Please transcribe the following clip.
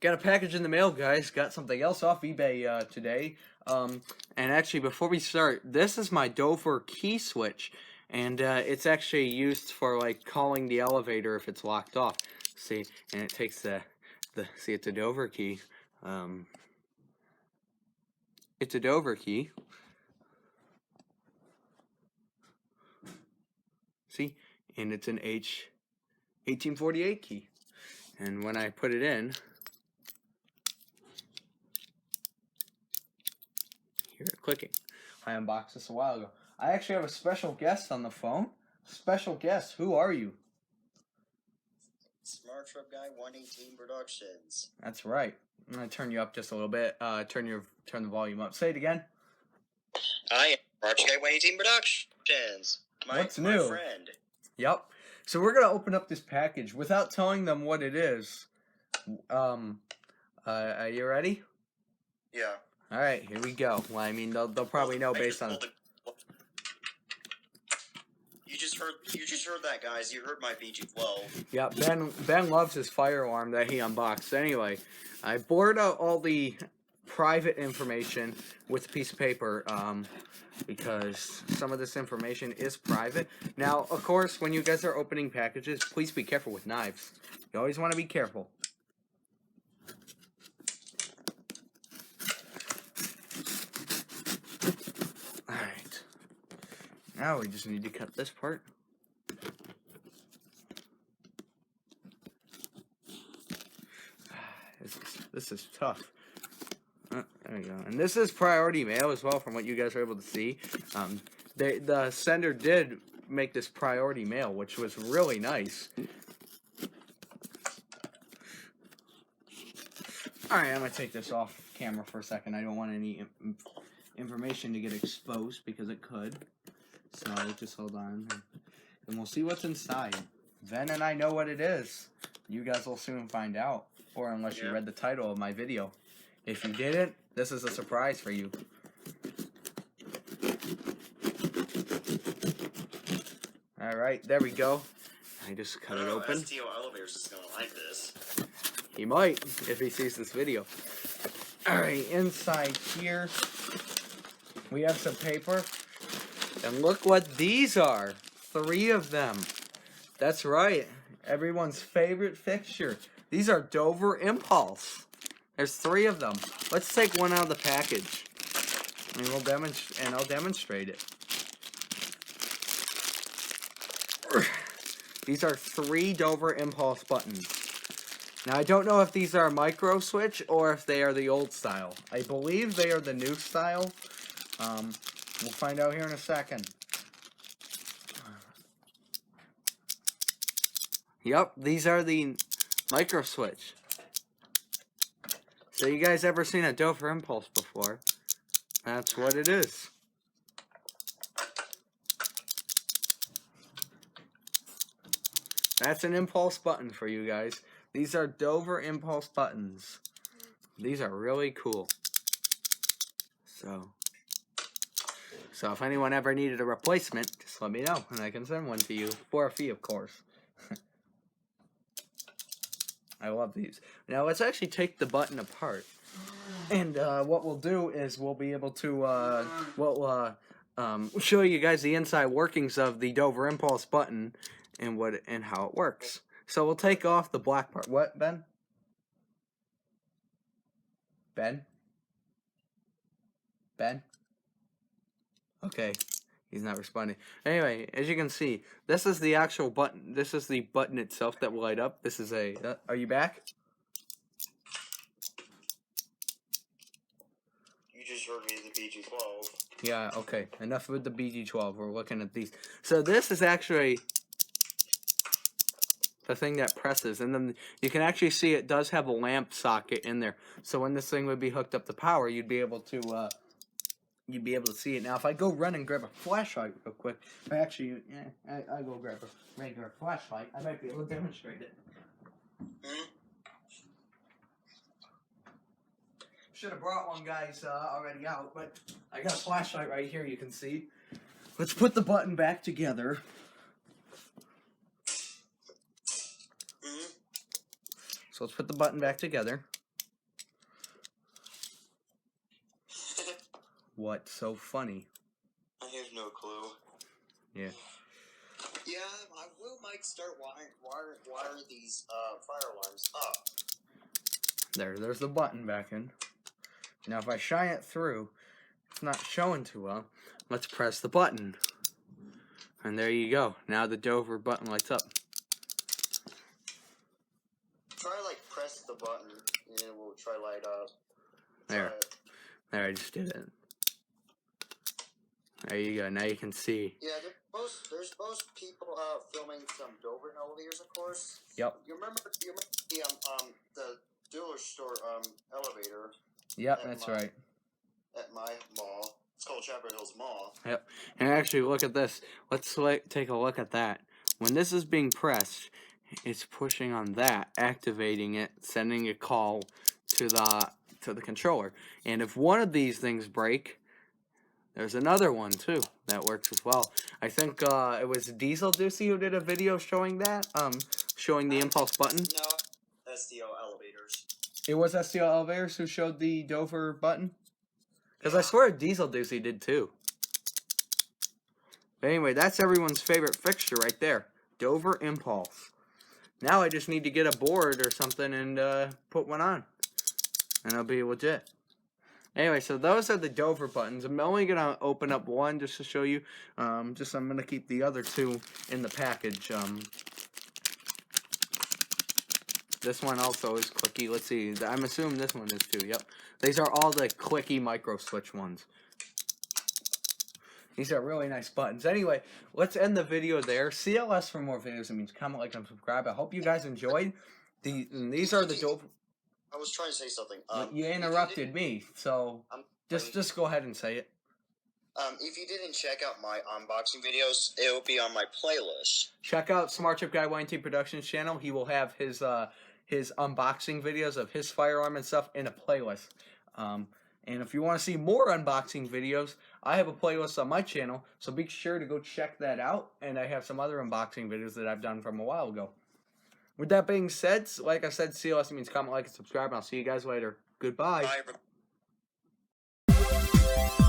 Got a package in the mail, guys. Got something else off eBay today. And actually, before we start, this is my Dover key switch, and it's actually used for like calling the elevator if it's locked off. See, and it takes the see, it's a Dover key. It's a Dover key. See, and it's an H1848 key. And when I put it in, hear it clicking. I unboxed this a while ago. I actually have a special guest on the phone. Special guest, who are you? Smart Truck Guy 118 Productions. That's right. I'm gonna turn you up just a little bit. Turn the volume up. Say it again. I am Smart Truck Guy 118 Productions. What's new? Friend. Yep. So we're gonna open up this package without telling them what it is. Are you ready? Yeah. All right, here we go. Well, I mean, they'll probably know based on. You just heard that, guys. You heard my BG12. Yeah, Ben loves his fire alarm that he unboxed. Anyway, I bored out all the private information with a piece of paper because some of this information is private. Now, of course, when you guys are opening packages, please be careful with knives. You always want to be careful. Alright. Now we just need to cut this part. This is tough. There we go. And this is priority mail as well, from what you guys are able to see. The sender did make this priority mail, which was really nice. Alright, I'm going to take this off camera for a second. I don't want any information to get exposed because it could. So just hold on. And we'll see what's inside. Ben and I know what it is. You guys will soon find out. Or unless you read the title of my video. If you didn't, this is a surprise for you. Alright, there we go. I just cut it open. STO Elevators is gonna like this. He might, if he sees this video. Alright, inside here, we have some paper. And look what these are. 3 of them. That's right. Everyone's favorite fixture. These are Dover Impulse. There's 3 of them. Let's take one out of the package. And I'll demonstrate it. These are 3 Dover Impulse buttons. Now, I don't know if these are a micro switch or if they are the old style. I believe they are the new style. We'll find out here in a second. Yep, these are the micro switch. So you guys ever seen a Dover Impulse before? That's what it is. That's an impulse button for you guys. These are Dover Impulse buttons. These are really cool. So if anyone ever needed a replacement, just let me know and I can send one to you for a fee, of course. I love these. Now let's actually take the button apart. And what we'll do is we'll be able to show you guys the inside workings of the Dover Impulse button and how it works. So we'll take off the black part. What, Ben? Ben? Ben? Okay. He's not responding. Anyway, as you can see, this is the actual button. This is the button itself that will light up. This is a... are you back? You just heard me the BG12. Yeah, okay. Enough with the BG12. We're looking at these. So this is actually the thing that presses. And then you can actually see it does have a lamp socket in there. So when this thing would be hooked up to power, you'd be able to... you'd be able to see it. Now, if I go run and grab a flashlight real quick, actually, I go grab a regular flashlight, I might be able to demonstrate it. Should have brought one, guys, already out, but I got a flashlight right here, you can see. Let's put the button back together. So let's put the button back together. What's so funny? I have no clue. Yeah. Yeah, I might start wiring these fire alarms up. There's the button back in. Now if I shine it through, it's not showing too well. Let's press the button. And there you go. Now the Dover button lights up. Try like press the button and it will try light up. There. There, I just did it. There you go. Now you can see. Yeah, there's most people filming some Dover elevators, of course. Yep. You remember the dealer store elevator? Yep, that's right. At my mall. It's called Chapel Hills Mall. Yep. And actually, look at this. Let's take a look at that. When this is being pressed, it's pushing on that, activating it, sending a call to the controller. And if one of these things break, there's another one too that works as well. I think it was Diesel Ducey who did a video showing that, showing the impulse button. No, STO elevators. It was STL Elevators who showed the Dover button? Because I swear Diesel Ducey did too. But anyway, that's everyone's favorite fixture right there. Dover Impulse. Now I just need to get a board or something and put one on. And it'll be legit. Anyway, so those are the Dover buttons. I'm only going to open up one just to show you. I'm going to keep the other two in the package. This one also is clicky. Let's see. I'm assuming this one is too. Yep. These are all the clicky micro switch ones. These are really nice buttons. Anyway, let's end the video there. CLS for more videos. It means comment, like, and subscribe. I hope you guys enjoyed. These are the Dover. I was trying to say something. You interrupted me, so just go ahead and say it. If you didn't check out my unboxing videos, it will be on my playlist. Check out Smart Chip Guy YNT Productions channel. He will have his unboxing videos of his firearm and stuff in a playlist. And if you want to see more unboxing videos, I have a playlist on my channel, so be sure to go check that out. And I have some other unboxing videos that I've done from a while ago. With that being said, like I said, CLS means comment, like, and subscribe. And I'll see you guys later. Goodbye. Bye.